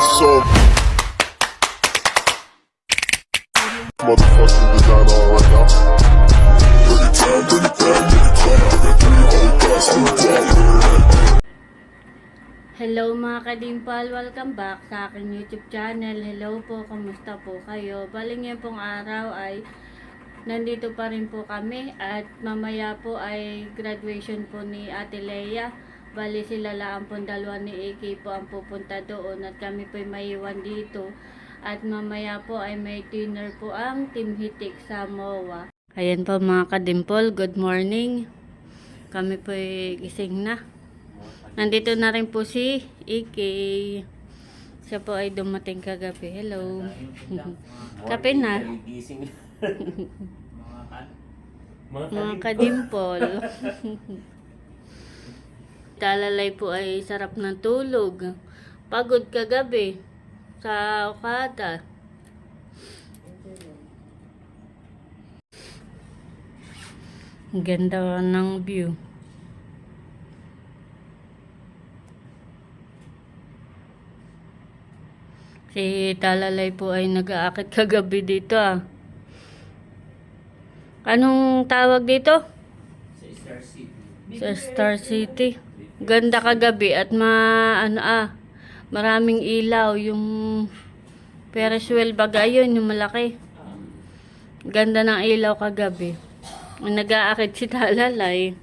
So motherfucking designer right now. Bring it down, bring it down, bring it down. I got 3 whole glass of water. Hello mga kadimpal, welcome back sa aking YouTube channel. Hello po, kamusta po kayo? Bali ngayon pong araw ay nandito pa rin po kami at mamaya po ay graduation po ni Ate Leia. Bali sila lang po dalawa ni AK po ang pupunta doon at kami po ay maiwan dito. At mamaya po ay may dinner po ang Team Hitik sa MOA. Ayan po mga kadimpal, good morning. Kami po ay gising na. Nandito na rin po si AK. Siya po ay dumating kagabi. Hello. Kape na. Mga kadimpol. Talalay po ay sarap ng tulog. Pagod kagabi sa Okada. Ganda ng view. Si Talalay po ay nag-aakit kagabi dito ah. Anong tawag dito? Sa Star City. Sa Star City. Ganda kagabi at maraming ilaw. Yung Ferris wheel baga yun, yung malaki. Ganda ng ilaw kagabi. Nag-aakit si Talalay.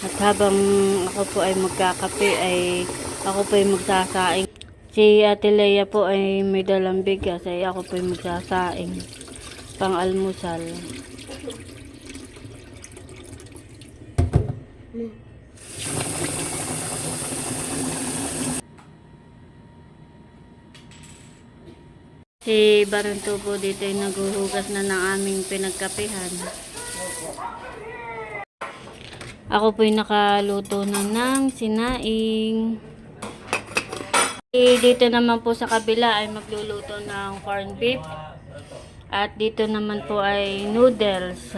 At habang ako po ay magkakape ay ako po ay magsasaing. Si Ate Leia po ay may dalang bigas ay ako po ay magsasaing. Pang almusal. Si Baronto po dito ay naghuhugas na ng aming pinagkapihan. Ako po ay nakaluto na ng sinaing. Dito naman po sa kabila ay magluluto ng corned beef. At dito naman po ay noodles.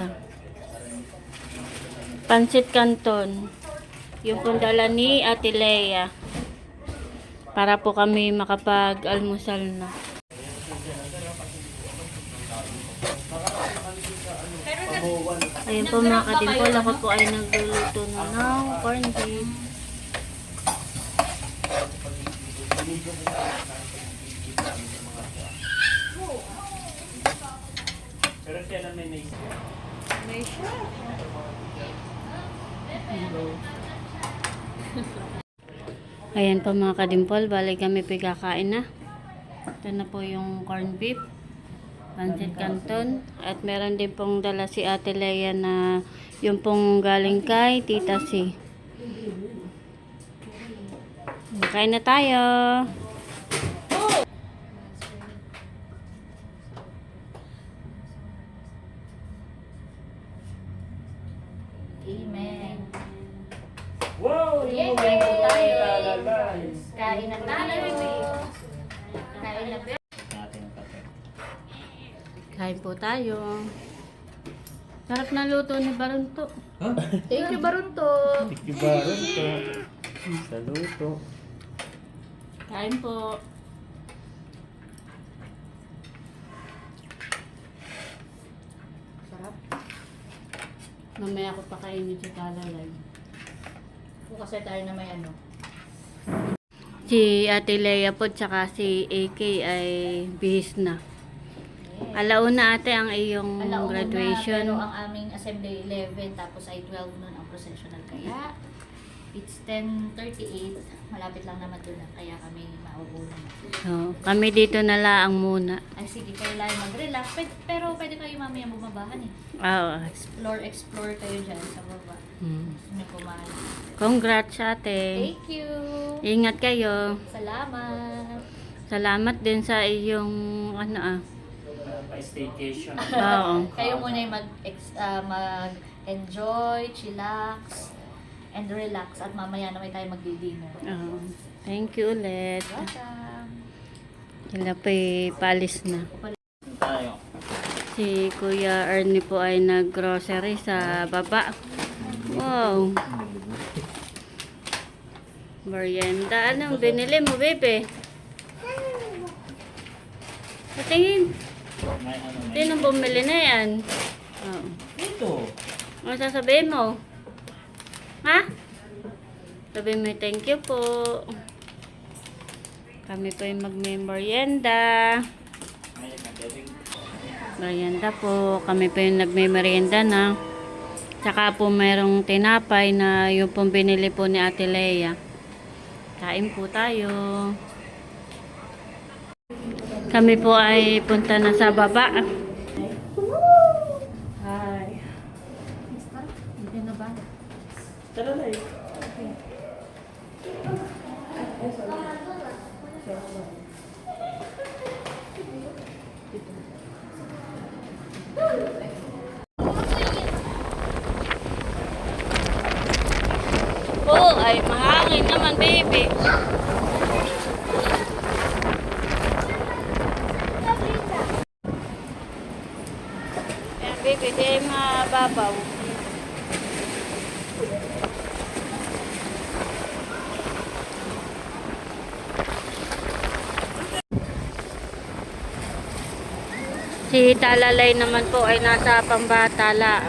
Pancit Canton. Yung pong dala ni Ate Leia. Para po kami makapag-almusal na. Ayun po mga kadimpol, ako po ay nagluluto na ng corned beef. Pero siya lang may nice. Ayan po mga kadimpol, balik kami pagkakain na. Ito na po yung corned beef, pancit canton, at meron din pong dala si Ate Leia na yung pong galing kay Tita C. Kain na tayo. Amen. Wow! Yay! Kain po tayo. Kain na tayo. Kain na tayo. Kain po tayo. Sarap na luto ni Baronto. Thank you, Barunto. Tikibaran ka. Sa luto. Kain po. Sarap. Mamaya ko pakainin si Talalay. Kung kasi tayo na may ano. Si Ate Leia po tsaka si AK ay bihis na. Alauna ate ang iyong Alauna graduation. na, pero ang aming assembly 11, tapos ay 12 nun ang processional. Kaya, it's 10:38. Malapit lang naman doon, kaya kami mauuna. So, kami dito na laang muna. Ay sige, kayo lang mag-relax. Pero pwede kayo mamaya bumabahan eh. Explore kayo dyan sa baba. Gusto niyo kumain. Congrats ate. Thank you. Ingat kayo. Salamat. Salamat din sa iyong Pa-staycation. Oo. Kayo muna yung mag-enjoy, chillax, and relax. At mamaya naman tayo magdi-dinner. Thank you ulit. Welcome. Sila po palis na. Tayo. Si Kuya Ernie po ay nag-grocery sa baba. Wow. Merienda. Anong binili mo, bebe? Patingin. May ano, may... Sino bumili na yan? Oo. Ito. Ano sasabihin mo? Ha? Sabihin mo, thank you po. Kami po yung magme-merienda. May nagdading. Merienda po. Kami po yung nagme-merienda na. Tsaka po mayroong tinapay na yung pong binili po ni Ate Lea. Kain po tayo. Kami po ay punta na sa baba. Hi. Hindi na ba? Tara na eh. Po ay mahangin naman, baby. Ayan, baby, di mababaw. Si Talalay naman po ay nasa Pambatala.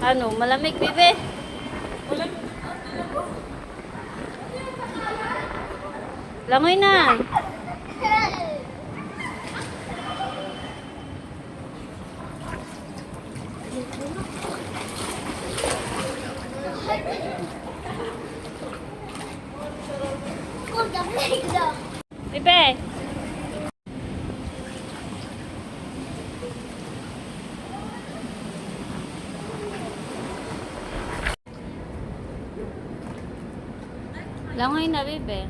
Ano, malamig, bebe? Langoy na. Bebe. Langoy na, bebe.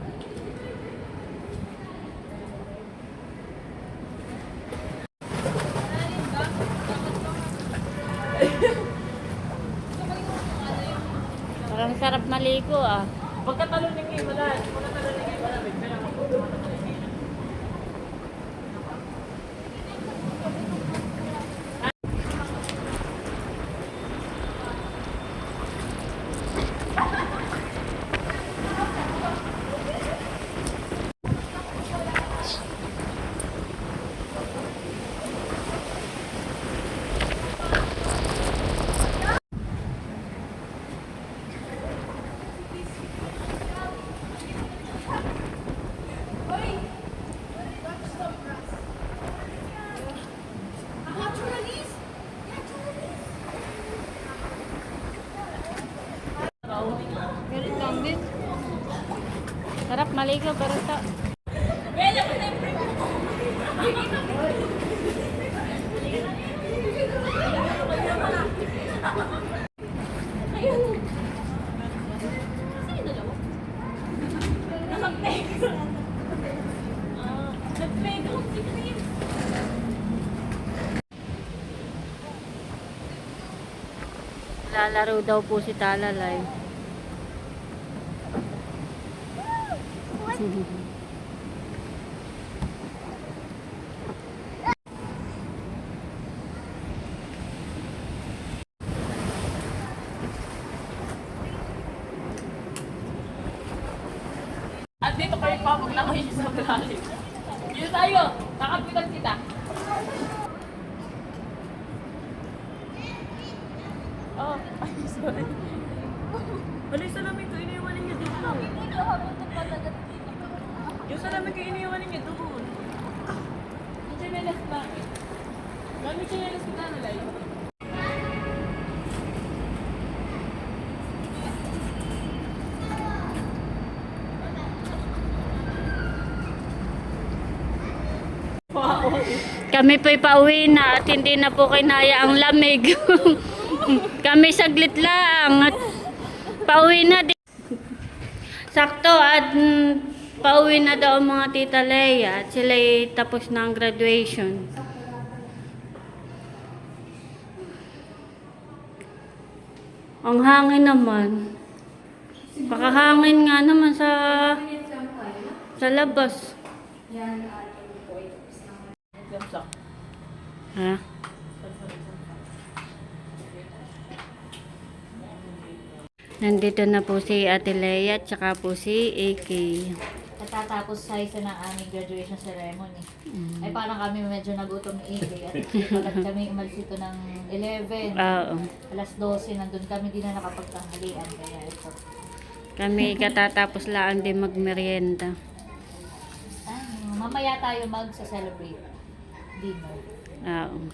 Parang sarap maligo ah. Pagkatalon ng iba na. Pagkatalon ng iba na. Pero ako. Ganun lang din. Sarap maligo, pero ito. Lalaro daw po si Talalay. At dito kayo pa, maglangoy sa malalim. Dito tayo, kakapitan kita. Oh, ay, sorry. Wala yung salamin ko, iniiwanin niyo dito. Yung salamin ko, iniiwanin niyo doon. Yung chinelas ba? Gamit chinelas kita na lang. Kami po'y pauwi na at hindi na po kinaya ang lamig. Kami saglit lang at pauwi na din. Sakto at pauwi na daw ang mga tita Lea at sila'y tapos na ang graduation. Ang hangin naman. Pakahangin nga naman sa labas. Gamsak. Ha? Nandito na po si Ate Leia at saka po si AK. Natatapos sa isa ng aming graduation ceremony. Ay parang kami medyo nagutom ni AK at pagkat kami umalis ito ng 11. Oo. Alas 12, nandun kami, di na nakapagtanghalian. Kaya ito. Kami katatapos lang din magmerienda. Mamaya tayo mag-celebrate dinner. Oo.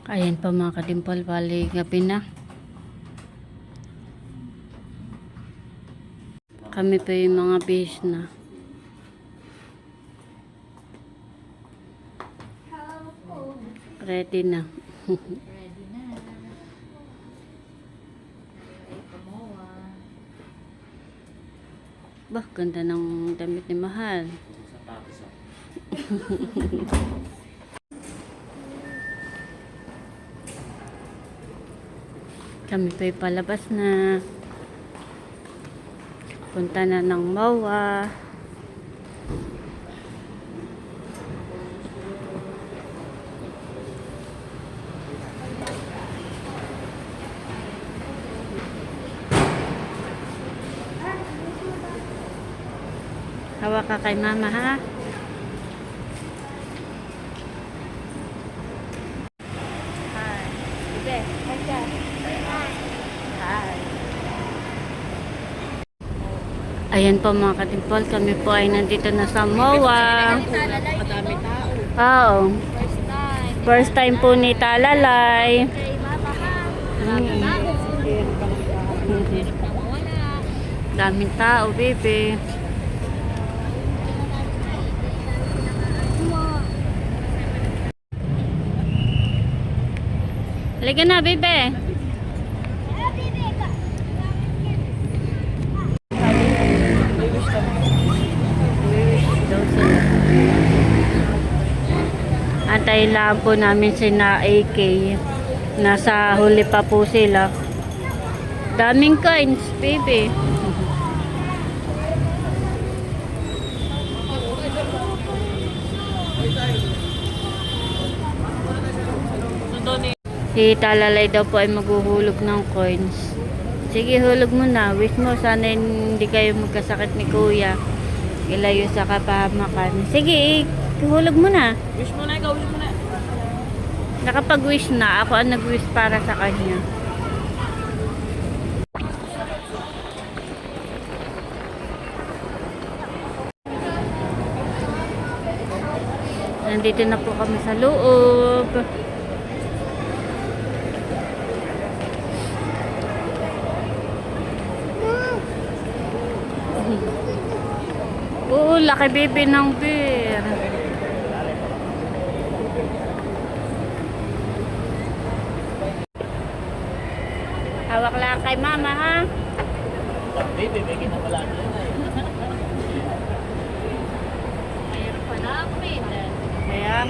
Ayan pa mga kadimpal, bali gabi na. Kami pa yung mga bis na. Ready na. Ready na. Ay, kumawa. Bah, ganda ng damit ni Mahal. Kami pa'y palabas na. Punta na ng MOA. Hawak ka kay mama, ha? Hi. Sige, hi ka. Hi. Ayan po mga katimpol, kami po ay nandito na sa MOA. Madami tao. Oo. First time. First time po ni Talalay. Kay Mama ha. Daming tao, baby. Halika na, baby. Antay lang po namin sina AK. Nasa huli pa po sila. Daming coins, baby. Si Talalay daw po ay maghuhulog ng coins. Sige, hulog mo na. Wish mo sana hindi kayo magkasakit ni Kuya. Ilayo sa kapahamakan. Sige, hulog mo na. Wish mo na, ikaw wish mo na. Nakapag-wish na. Ako ang nag-wish para sa kanya. Nandito na po kami sa loob. Oo, laki baby ng beer. Hawak lang kay mama, ha? Baby, may kinapala niya na eh. Mayroon pa namin. Kaya,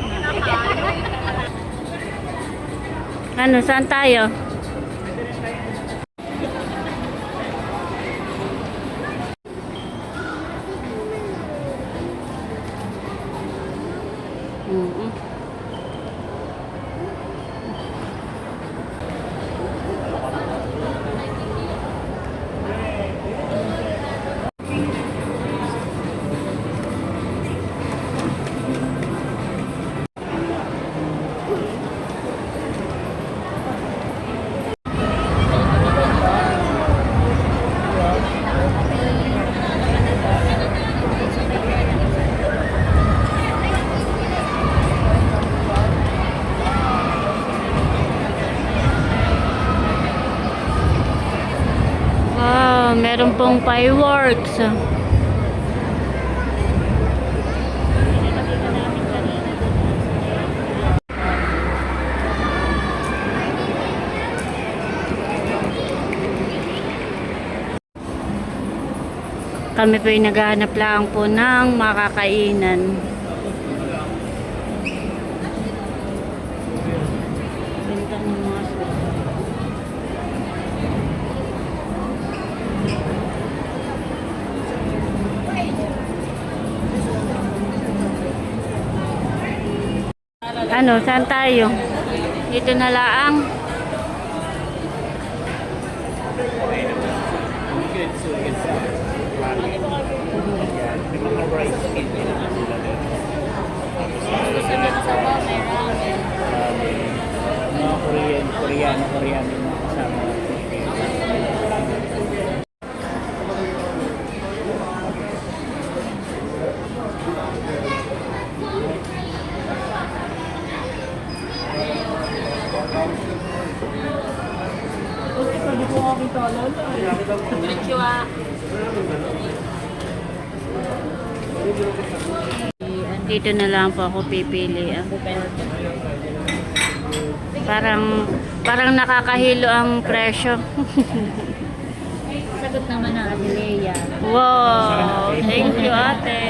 ano, saan tayo? Mm-mm. Wow, meron pong fireworks. Kami po ay naghahanap lang po ng makakainan. Benta ng mga Ano, saan tayo? Dito na laang. Susunod sa ba, may ramen. Mga Korean yung mga kasama. Pwede po aking talon. Konnichiwa. Dito na lang po ako pipili. Parang nakakahilo ang presyo. Sagot naman ng Ate Lea. Wow! Thank you, ate.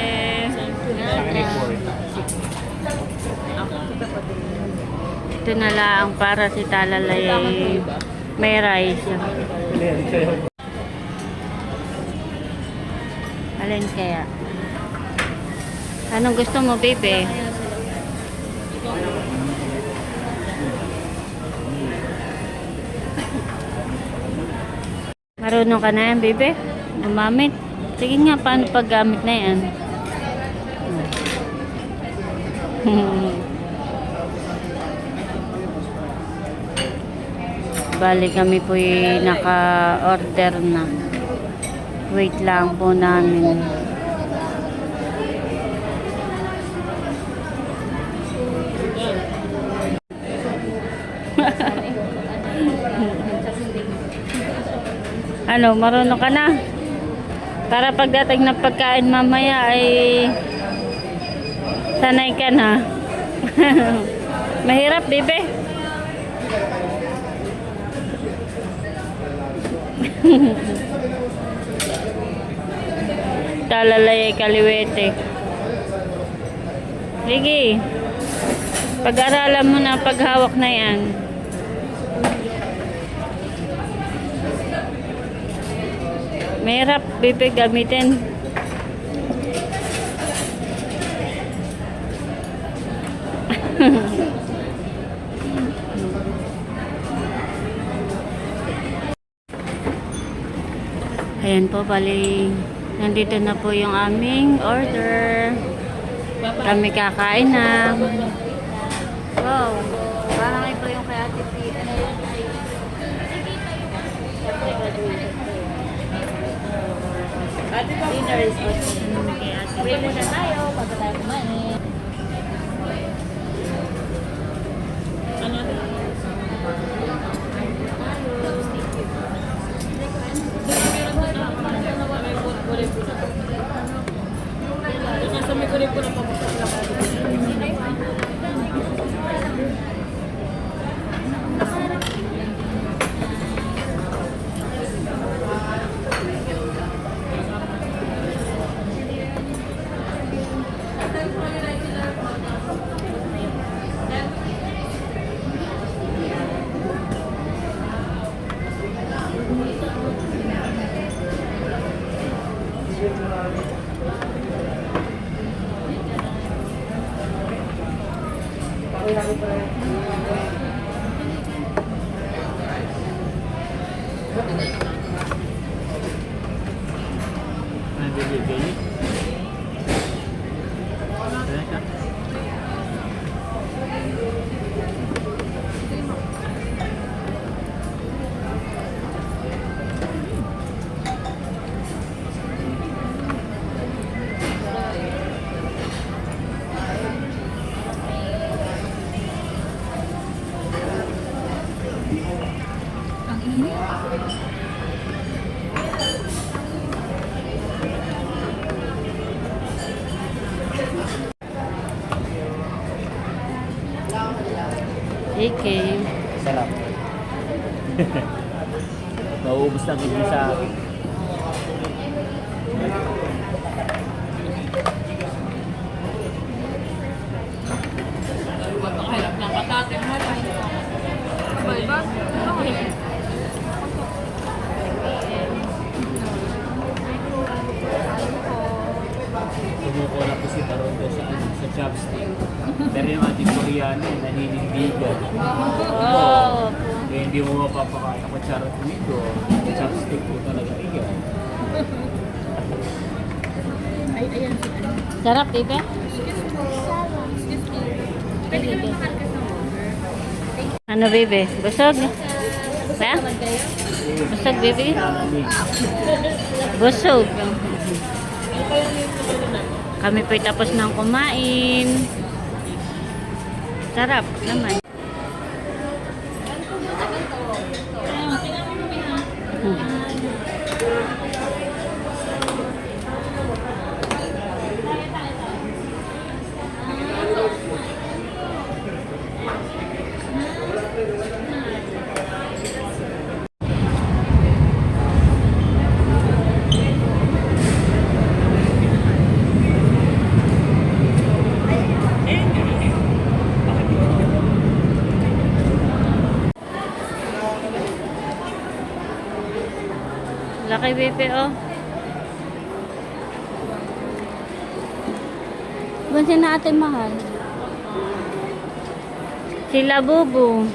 Ito na lang para si Talalay ay may rice. Alin kaya? Anong gusto mo, baby? Marunong ka na yan, baby? Gumamit? Sige nga, paano paggamit na yan? Bali kami po'y naka-order na. Wait lang po namin. Ano, marunong ka na? Para pagdating ng pagkain mamaya ay sanay ka na. Mahirap, bebe. Talalay kaliwete. Sige. Pag-aralan mo na paghawak na yan. Mahirap, bebe, gamitin. Ayan po, bali. Nandito na po yung aming order. Kami kakain na. Wow. Parang ito yung kay Ate P. Dinner is okay. Pray muna tayo bago tayo kumain. Ano? Nasa may kulay po na pamusap lang. Okay. Sarap. Mauubos lang hindi sa akin. Hirap ng katatin mo. Iba-iba? Sumuko na po si Baron doon sa chopstick. Pero yung ating Korean ano, naninindigan. Oh. Kaya hindi mo mapapakata ko charot nito. Chopstick po talaga iyan. Ay, ayan. Sarap, Bebe? Pwede kami makalkas ng water. Ano, Bebe? Busog? Ha? Busog, Bebe? Busog. Kami po'y tapos ng kumain. Sarap naman. Laki, Bebe, oh. Bansin na ate mahal. Sila Bubu.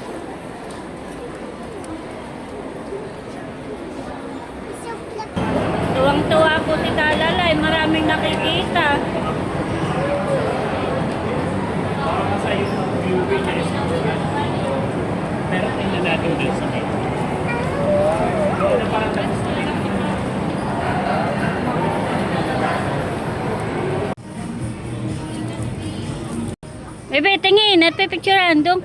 Tuwang-tuwa po si Talalay. Maraming nakikita. Para sa yung viewing niya is pero tingnan natin ulit sa kayo. Ano parang tapos na rin. Bebe, tingin. Nagpipicturean doon.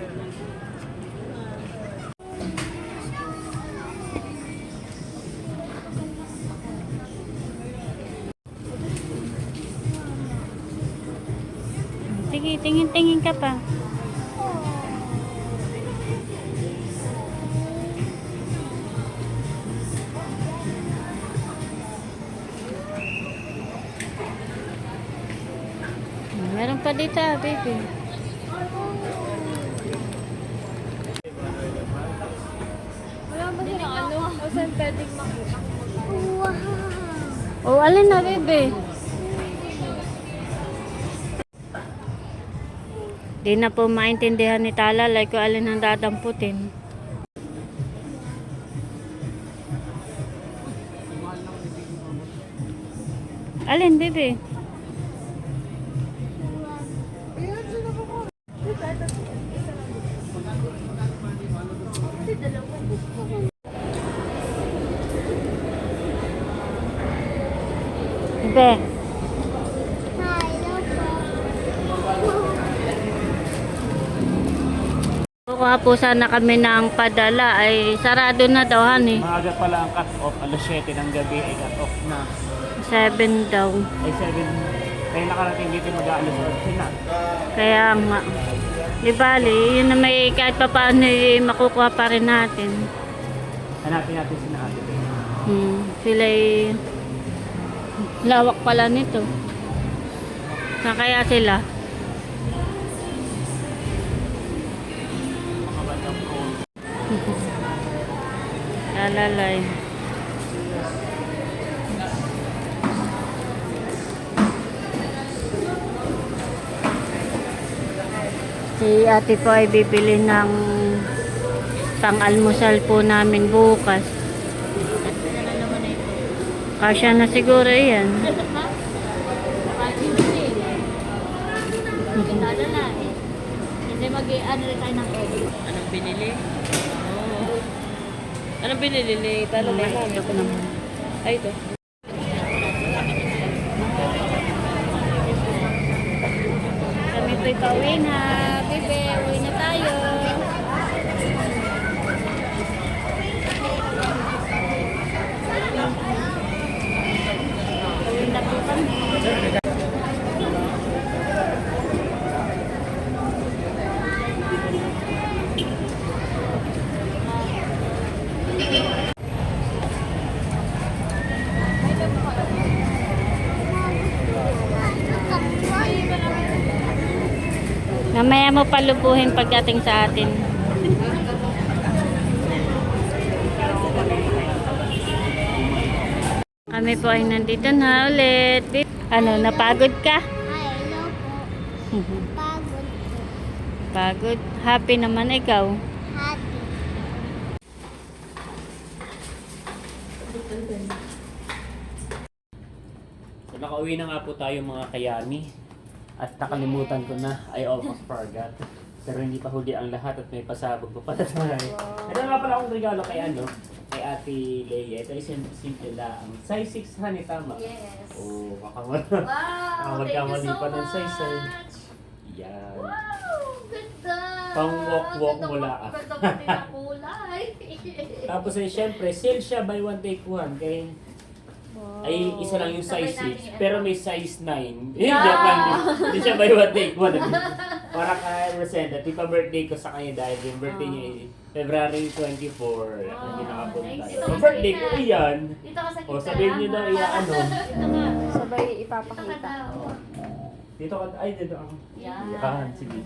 Sige, tingin-tingin ka pa. Meron pa dito, baby. Wala ba din ano? O saan pwedeng makita? Oh, alin na, baby? Di na po maintindihan ni Talalay kung alin ang dadamputin. Alin, baby? Bebe. Kukuha po sana kami ng padala ay sarado na daw, honey. Maaga pala ang cut-off. Alas 7 ng gabi ay cut-off na. 7 daw. Ay 7. Kaya nakarating dito mag-aalas 8 na. Kaya nga. Di bali, yun na may kahit pa paano makukuha pa rin natin. Hanapin natin si Ate. Sila'y lawak pala nito. Saan kaya sila? Talalay. Si ate po ay bibili ng pang-almusal po namin bukas. Kasya na siguro yan. Hindi mag-ano rin tayo ng egg. Anong binili? Oh. Anong binili ni Talalay? Ay, ito. Kami po'y pauwi na. Bebe, uwi na tayo. Uwi na po kami. Mamaya mo palubuhin pagdating sa atin. Kami po ay nandito na ulit. Ano, napagod ka? Ay, hello po. Pagod po. Pagod. Happy naman ikaw. So, nakauwi na nga po tayo mga kayami. At nakalimutan ko na, I almost forgot. Pero hindi pa huli ang lahat at may pasabog pa pala tayo. Ito nga pala akong regalo kay kay Ate Leia. Ito ay simple lang. Size 6 honey, tama? Yes. Oh, baka wala. Wow, thank you magkamali so pa ng size, eh. much. Yan. Wow, ganda. Pang walk-walk Ganda mula. Ganda pati na kulay. Tapos ay syempre, sale siya buy one take one. Kaya ay isa lang yung size Sabay 6, natin pero may size 9. Hindi siya buy one take one. Para kay Rosenda, tipa birthday ko sa kanya dahil yung birthday niya ay February 24. Hindi nakapunta. Thank you. So birthday ko iyan. Dito ka sa kita. O sabihin niyo na iya ano. Dito nga. Sabay Dito ka ipapakita. daw. Dito ka, ay dito ako. Yan. Yan, sige.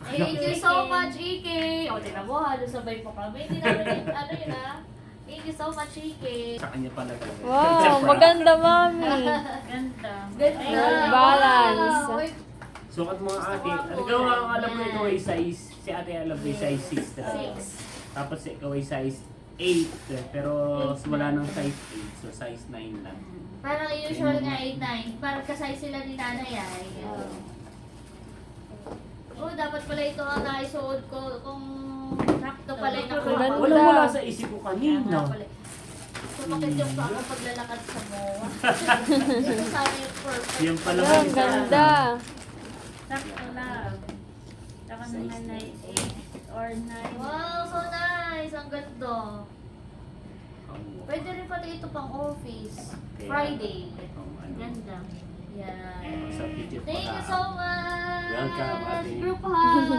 Thank you so much, EK. O, tingnan mo, halos sabay po kami. Hindi namin ano yun ah. Thank you so much, EK. Sa kanya pala talaga. Wow, maganda mami. Ganda. Balance. Wow. Sukat mga ate. Ikaw ang alam mo ikaw ay size. Si ate alam ko ay size 6 talaga. 6. Tapos ikaw ay size 8. Pero wala nang size 8. So size 9 lang. Parang usual nga 8-9. Parang kasay sila ni nanay ay. Oh, dapat pala ito ang naisuot ko kung sakto pala yung Ganda. Wala sa isip ko kanina. Sumakit yung paa ko paglalakad sa MOA. Ito sana yung perfect. Yan pala Wow, ang ang ganda. Sakto lang. Saka naman ay 8 or 9. Wow, so nice! Ang ganda. Pwede rin pati ito pang office. Friday. Ganda. Yan. Sa video Thank you pala. so much! Welcome, ate. Group hug!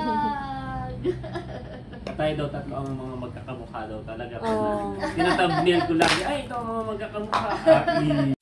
Tayo daw tatlo ang mga magkakamukha daw talaga. Oh. Tinatamnil ko lagi, ay ito ang mga magkakamukha. Happy.